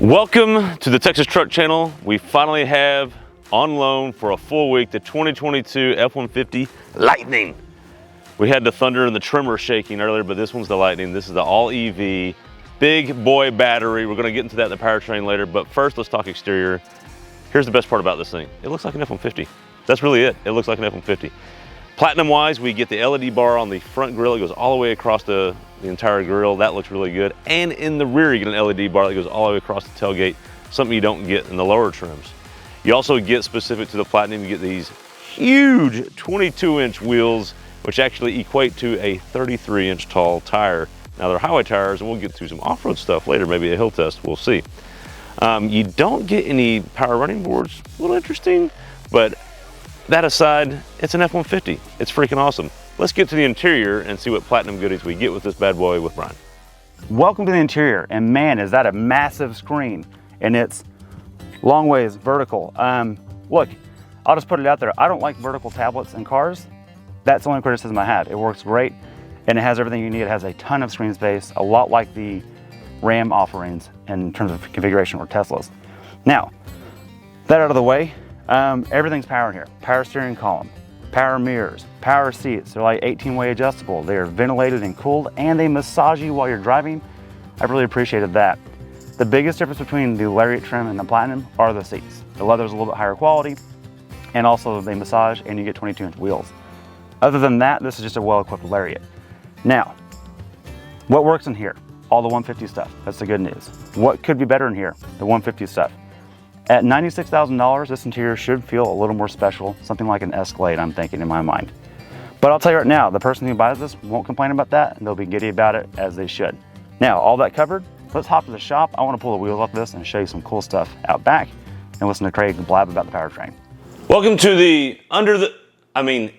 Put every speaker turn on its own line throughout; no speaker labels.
Welcome to the Texas Truck Channel. We finally have on loan for a full week the 2022 F-150 Lightning. We had the Thunder and the Tremor shaking earlier, but this one's the Lightning. This is the all EV, big boy battery. We're gonna get into that in the powertrain later, but first let's talk exterior. Here's the best part about this thing. It looks like an F-150. That's really it. It looks like an F-150. Platinum wise, we get the LED bar on the front grille. It goes all the way across the entire grille. That looks really good. And in the rear, you get an LED bar that goes all the way across the tailgate, something you don't get in the lower trims. You also get, specific to the Platinum, you get these huge 22-inch wheels, which actually equate to a 33-inch tall tire. Now they're highway tires, and we'll get to some off-road stuff later, maybe a hill test, we'll see. You don't get any power running boards, a little interesting, but that aside, it's an F-150. It's freaking awesome. Let's get to the interior and see what Platinum goodies we get with this bad boy with Brian.
Welcome to the interior, and man, is that a massive screen, and it's long ways vertical. Look, I'll just put it out there. I don't like vertical tablets in cars. That's the only criticism I have. It works great, and it has everything you need. It has a ton of screen space, a lot like the Ram offerings in terms of configuration or Teslas. Now, that out of the way, everything's powered here. Power steering column, power mirrors, power seats. They're like 18-way adjustable. They are ventilated and cooled, and they massage you while you're driving. I really appreciated that. The biggest difference between the Lariat trim and the Platinum are the seats. The leather's a little bit higher quality, and also they massage, and you get 22-inch wheels. Other than that, this is just a well-equipped Lariat. Now, what works in here? All the 150 stuff. That's the good news. What could be better in here? The 150 stuff. At $96,000, this interior should feel a little more special, something like an Escalade, I'm thinking in my mind. But I'll tell you right now, the person who buys this won't complain about that, and they'll be giddy about it, as they should. Now, all that covered, let's hop to the shop. I want to pull the wheels off this and show you some cool stuff out back, and listen to Craig blab about the powertrain.
Welcome to the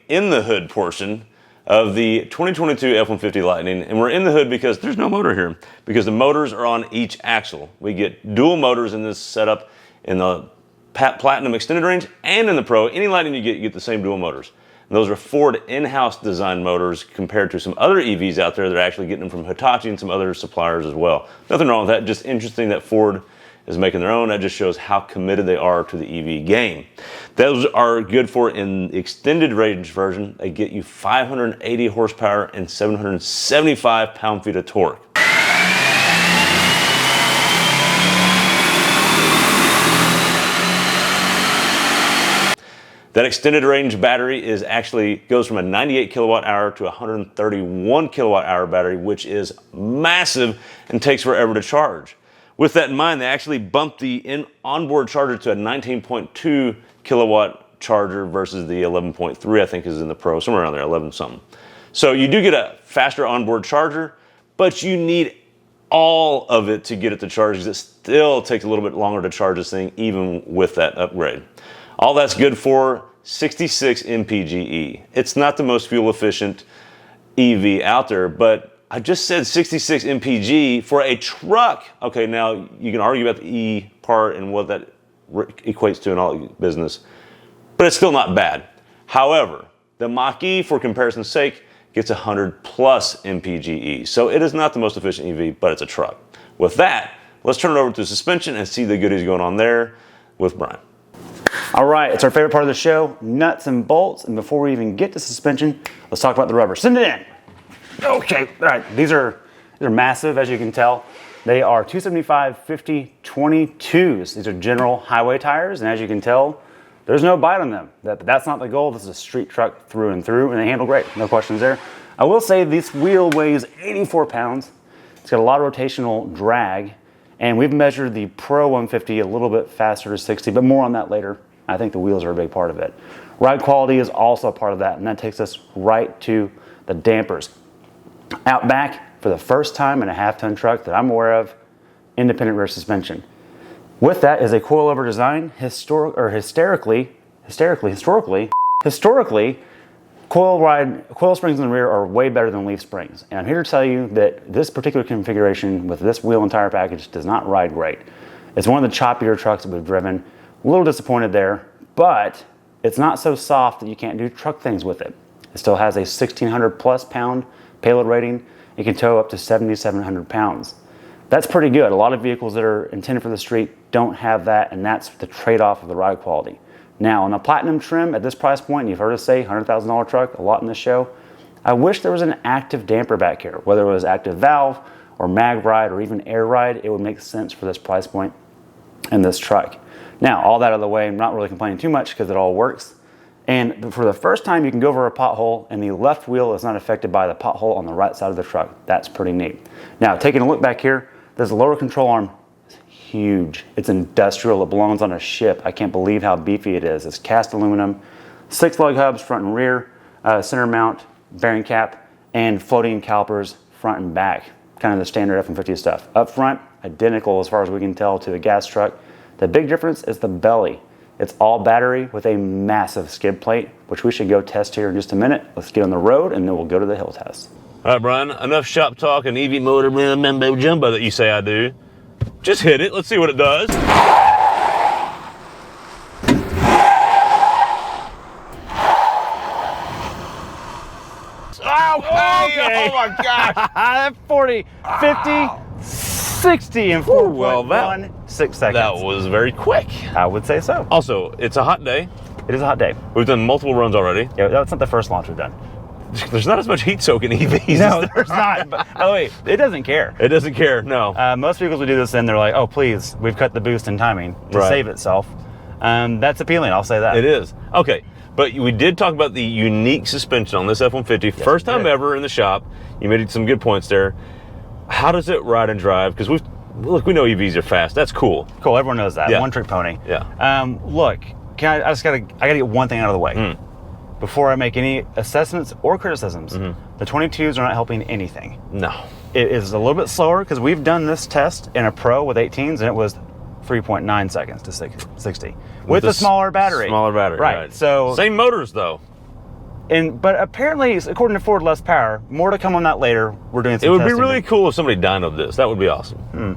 in the hood portion of the 2022 F-150 Lightning, and we're in the hood because there's no motor here, because the motors are on each axle. We get dual motors in this setup. In the Platinum extended range and in the Pro, any Lightning you get the same dual motors. And those are Ford in-house design motors compared to some other EVs out there that are actually getting them from Hitachi and some other suppliers as well. Nothing wrong with that, just interesting that Ford is making their own. That just shows how committed they are to the EV game. Those are good for, in the extended range version, they get you 580 horsepower and 775 pound-feet of torque. That extended range battery goes from a 98 kilowatt hour to a 131 kilowatt hour battery, which is massive and takes forever to charge. With that in mind, they actually bumped the onboard charger to a 19.2 kilowatt charger versus the 11.3, I think is in the Pro, somewhere around there, 11 something. So you do get a faster onboard charger, but you need all of it to get it to charge, because it still takes a little bit longer to charge this thing, even with that upgrade. All that's good for 66 mpge. It's not the most fuel efficient EV out there, but I just said 66 mpg for a truck. Okay, now you can argue about the E part and what that equates to in all business, but it's still not bad. However, the Mach-E, for comparison's sake, gets 100 plus mpge. So it is not the most efficient EV, but it's a truck. With that, let's turn it over to suspension and see the goodies going on there with Brian.
All right, it's our favorite part of the show, nuts and bolts. And before we even get to suspension, let's talk about the rubber. Send it in. Okay, all right, these are massive, as you can tell. They are 275/50/22s. These are general highway tires, and as you can tell, there's no bite on them. That's not the goal. This is a street truck through and through, and they handle great. No questions there. I will say this wheel weighs 84 pounds. It's got a lot of rotational drag, and we've measured the Pro 150 a little bit faster to 60, but more on that later. I think the wheels are a big part of it. Ride quality is also a part of that, and that takes us right to the dampers. Out back, for the first time in a half-ton truck that I'm aware of, independent rear suspension. With that is a coilover design. Historically, coil springs in the rear are way better than leaf springs. And I'm here to tell you that this particular configuration with this wheel and tire package does not ride great. It's one of the choppier trucks that we've driven. A little disappointed there, but it's not so soft that you can't do truck things with it. It still has a 1,600 plus pound payload rating. It can tow up to 7,700 pounds. That's pretty good. A lot of vehicles that are intended for the street don't have that, and that's the trade-off of the ride quality. Now, on the Platinum trim at this price point, you've heard us say $100,000 truck a lot in this show. I wish there was an active damper back here, whether it was active valve or mag ride or even air ride. It would make sense for this price point in this truck. Now, all that out of the way, I'm not really complaining too much because it all works. And for the first time, you can go over a pothole and the left wheel is not affected by the pothole on the right side of the truck. That's pretty neat. Now, taking a look back here, this lower control arm is huge. It's industrial. It belongs on a ship. I can't believe how beefy it is. It's cast aluminum, 6 lug hubs front and rear, center mount, bearing cap, and floating calipers front and back. Kind of the standard F-150 stuff. Up front, identical as far as we can tell to a gas truck. The big difference is the belly. It's all battery with a massive skid plate, which we should go test here in just a minute. Let's get on the road and then we'll go to the hill test.
All right, Brian, enough shop talk and EV motor mumbo jumbo that you say I do. Just hit it. Let's see what it does.
Okay.
Oh my gosh.
40, 50, 60 in 4.16 seconds.
That was very quick.
I would say so.
Also, it's a hot day.
It is a hot day.
We've done multiple runs already.
Yeah, that's not the first launch we've done.
There's not as much heat soak in EVs.
No, there's not. But, by the way, it doesn't care.
It doesn't care, no.
Most vehicles we do this in, they're like, oh, please, we've cut the boost in timing to save itself. That's appealing, I'll say that.
It is. Okay, but we did talk about the unique suspension on this F-150. Yes, first time ever in the shop. You made some good points there. How does it ride and drive? Because we know EVs are fast. That's cool.
Cool, everyone knows that.
Yeah.
One trick pony.
Yeah.
Look, I gotta get one thing out of the way. Before I make any assessments or criticisms, the 22s are not helping anything.
No.
It is a little bit slower because we've done this test in a Pro with 18s and it was 3.9 seconds to 60 with a smaller battery.
Smaller battery, right.
So
same motors though.
But apparently, according to Ford, less power. More to come on that later. We're doing some
testing. It would be really cool if somebody dynoed this. That would be awesome.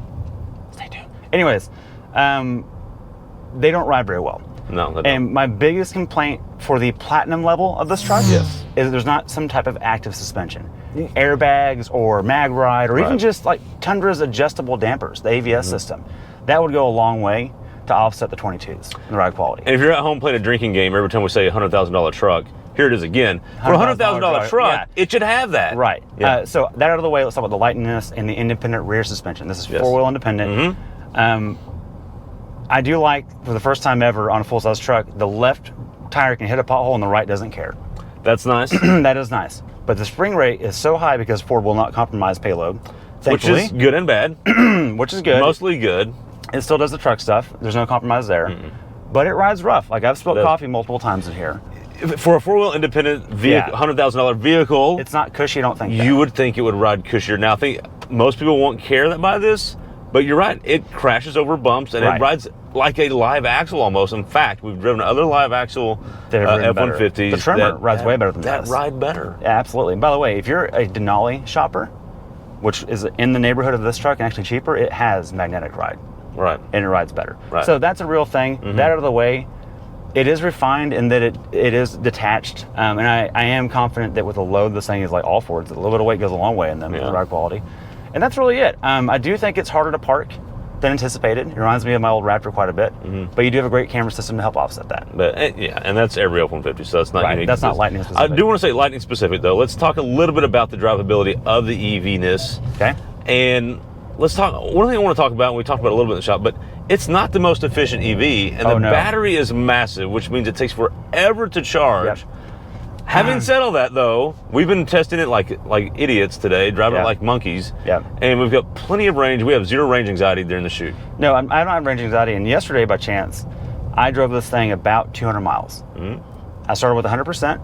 Stay tuned. Anyways, they don't ride very well.
No, they don't.
And my biggest complaint for the Platinum level of this truck is there's not some type of active suspension. Airbags or mag ride or even just like Tundra's adjustable dampers, the AVS system. That would go a long way to offset the 22s in the ride quality.
And if you're at home playing a drinking game every time we say $100,000 truck, here it is again. For a $100,000 truck, it should have that.
Right.
Yeah.
So that out of the way, let's talk about the lightness and the independent rear suspension. This is four-wheel independent. I do like, for the first time ever on a full-size truck, the left tire can hit a pothole and the right doesn't care.
That's nice.
That is nice. But the spring rate is so high because Ford will not compromise payload. Thankfully.
Which is good and bad.
Which is good.
Mostly good.
It still does the truck stuff. There's no compromise there. But it rides rough. Like, I've spilled coffee multiple times in here.
For a four-wheel independent vehicle, $100,000 vehicle,
it's not cushy. I don't think
you would think it would ride cushier. Now, I think most people won't care that by this, but you're right. It crashes over bumps and it rides like a live axle almost. In fact, we've driven other live axle F-150s.
The Tremor rides way better than
that. Ride better.
Yeah, absolutely. And by the way, if you're a Denali shopper, which is in the neighborhood of this truck and actually cheaper, it has magnetic ride.
Right.
And it rides better.
Right.
So that's a real thing. That out of the way. It is refined in that it is detached, and I am confident that with a load, this thing is like all Fords. A little bit of weight goes a long way in them, in the ride quality. And that's really it. I do think it's harder to park than anticipated. It reminds me of my old Raptor quite a bit, but you do have a great camera system to help offset that.
But yeah, and that's every F-150, so that's not unique.
That's not lightning specific.
I do want to say lightning specific though. Let's talk a little bit about the drivability of the EV-ness.
Okay.
And let's talk, one thing I want to talk about, and we talked about it a little bit in the shop, but it's not the most efficient EV, and the battery is massive, which means it takes forever to charge. Having said all that, though, we've been testing it like idiots today, driving it like monkeys, and we've got plenty of range. We have zero range anxiety during the shoot.
No, I don't have range anxiety, and yesterday, by chance, I drove this thing about 200 miles. I started with 100%.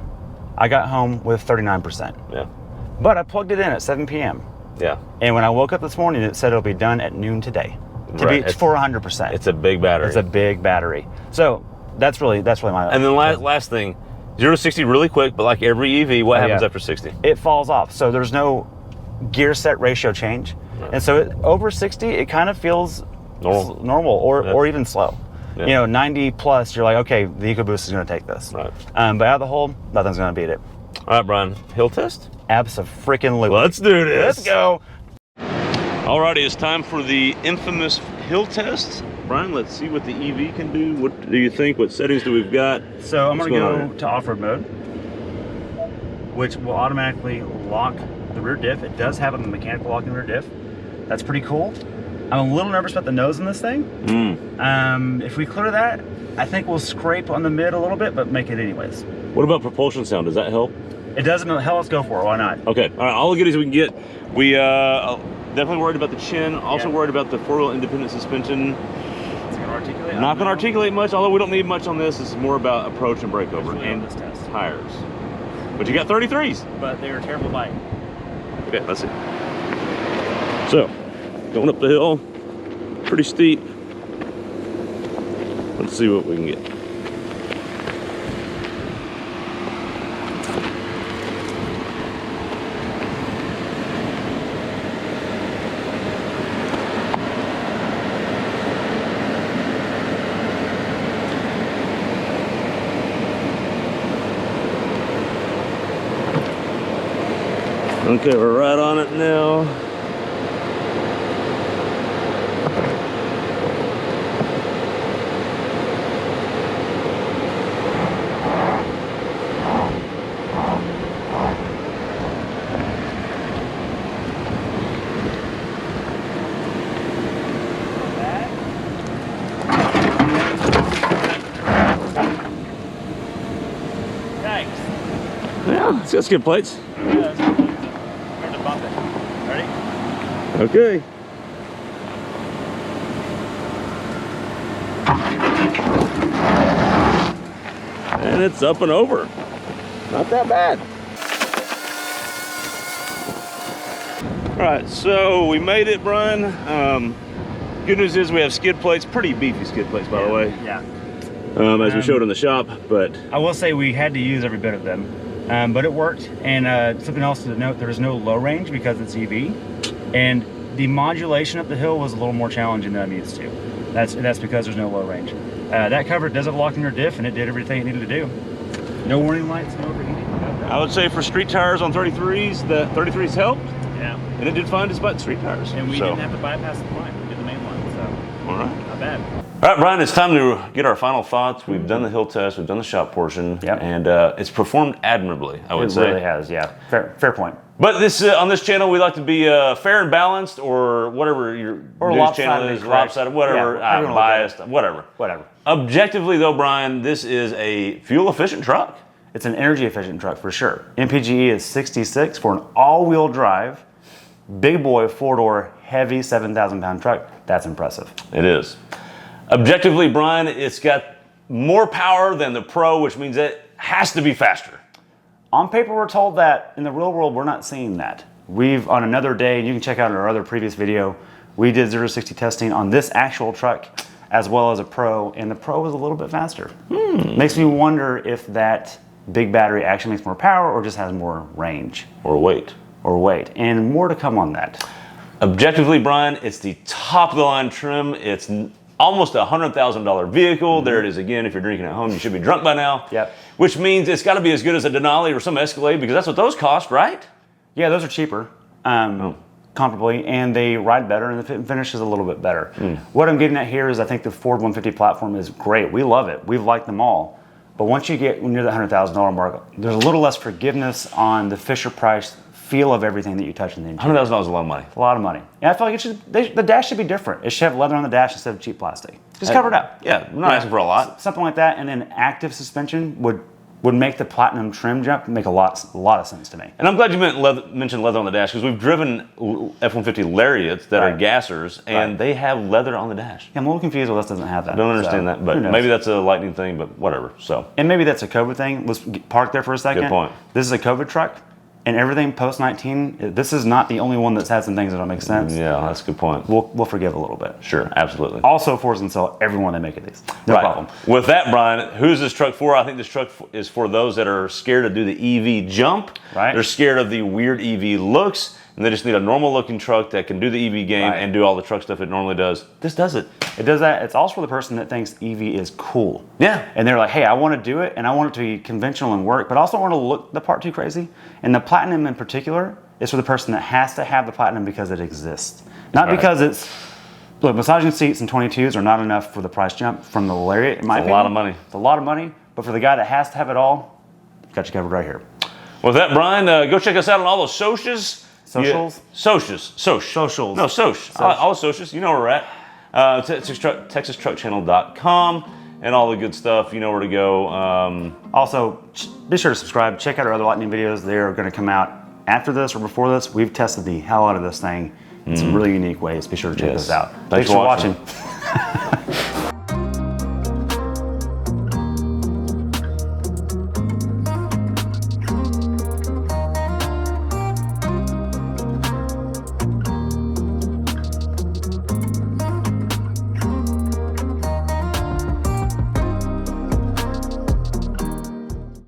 I got home with 39%.
Yeah.
But I plugged it in at 7 p.m.
Yeah.
And when I woke up this morning, it said it'll be done at noon today. For 100%.
It's a big battery.
It's a big battery. So that's really my.
And then last thing, 0 to 60 really quick, but like every EV, what happens after 60?
It falls off. So there's no gear set ratio change, and so over 60, it kind of feels normal or even slow. You know, 90 plus, you're like, okay, the EcoBoost is going to take this. Right. But out of the hole, nothing's going to beat it.
All right, Brian, hill test?
Abso-freaking-lutely.
Let's do this.
Let's go.
Alrighty, it's time for the infamous hill test. Brian, let's see what the EV can do. What do you think? What settings do we've got?
So I'm going to go to off-road mode, which will automatically lock the rear diff. It does have a mechanical lock in the rear diff. That's pretty cool. I'm a little nervous about the nose in this thing. If we clear that, I think we'll scrape on the mid a little bit, but make it anyways.
What about propulsion sound? Does that help?
It doesn't. Hell, let's go for it. Why not?
Okay. All right. All the goodies we can get. We definitely worried about the chin. Also worried about the four-wheel independent suspension.
It's going to articulate.
Not going to articulate much, although we don't need much on this. This is more about approach and breakover and
this test.
tires. But you got 33s.
But they were terrible bike.
Okay, let's see. So, going up the hill, pretty steep. Let's see what we can get. Okay, we're right on it now.
Thanks.
Yeah, it's got skid plates.
Ready?
Okay. And it's up and over. Not that bad. All right, so we made it, Brian. Good news is we have skid plates, pretty beefy skid plates, by the way.
Yeah.
As we showed in the shop, but
I will say we had to use every bit of them, but it worked. And something else to note: there is no low range because it's EV, and the modulation up the hill was a little more challenging than I'm used to. That's because there's no low range. That cover does have lock in your diff, and it did everything it needed to do. No warning lights, no overheating.
I would say for street tires on 33s, the 33s helped,
Yeah.
and it did fine despite street tires.
And we didn't have to bypass the line. We did the main line, so
all right.
not bad.
All right, Brian, it's time to get our final thoughts. We've done the hill test, we've done the shop portion, and it's performed admirably, I would say.
It really has, yeah. Fair point.
But this on this channel, we like to be fair and balanced, or whatever your news channel is, lopsided, whatever, biased, whatever.
Whatever.
Objectively, though, Brian, this is a fuel-efficient truck.
It's an energy-efficient truck for sure. MPGe is 66 for an all-wheel drive, big boy, four-door, heavy 7,000-pound truck. That's impressive.
It is. Objectively, Brian, it's got more power than the Pro, which means it has to be faster.
On paper, we're told that. In the real world, we're not seeing that. We've, on another day, and you can check out our other previous video, we did 0-60 testing on this actual truck as well as a Pro, and the Pro was a little bit faster. Makes me wonder if that big battery actually makes more power or just has more range.
Or weight.
Or weight. And more to come on that.
Objectively, Brian, it's the top of the line trim. It's almost a $100,000 vehicle. There it is again. If you're drinking at home, you should be drunk by now.
Yep.
Which means it's got to be as good as a Denali or some Escalade, because that's what those cost, right?
Yeah, those are cheaper, comparably, and they ride better, and the fit and finish is a little bit better. What I'm getting at here is I think the Ford 150 platform is great. We love it. We've liked them all. But once you get near the $100,000 mark, there's a little less forgiveness on the Fisher-Price feel of everything that you touch in the interior.
$100,000 is a lot of money.
A lot of money. And I feel like the dash should be different. It should have leather on the dash instead of cheap plastic. Just cover it up.
Yeah, I'm not asking for a lot.
Something like that, and then active suspension would make the platinum trim jump make a lot of sense to me.
And I'm glad you mentioned leather on the dash, because we've driven F-150 Lariats that are gassers, and they have leather on the dash.
Yeah, I'm a little confused why this doesn't have that.
I don't understand that, but maybe that's a lightning thing, but whatever. So.
And maybe that's a COVID thing. Let's park there for a second.
Good point.
This is a COVID truck, and everything post-19, this is not the only one that's had some things that don't make sense.
Yeah, that's a good point.
We'll forgive a little bit.
Sure, absolutely.
Also, Ford's and sell everyone they make of these. No problem.
With that, Brian, who's this truck for? I think this truck is for those that are scared to do the EV jump.
Right.
They're scared of the weird EV looks, and they just need a normal-looking truck that can do the EV game and do all the truck stuff it normally does. This does it.
It does that. It's also for the person that thinks EV is cool.
Yeah.
And they're like, hey, I want to do it, and I want it to be conventional and work, but I also want to look the part too crazy. And the Platinum in particular is for the person that has to have the Platinum because it exists. Not because it's, look, massaging seats and 22s are not enough for the price jump from the Lariat, in my opinion.
A lot of money.
It's a lot of money, but for the guy that has to have it all, got you covered right here.
With that, Brian, go check us out on all those socials.
Socials?
Yeah. Socials. No, all the socials. You know where we're at. TexasTruckChannel.com and all the good stuff. You know where to go.
Also, be sure to subscribe. Check out our other lightning videos. They're going to come out after this or before this. We've tested the hell out of this thing in some really unique ways. Be sure to check those out. Thanks for watching.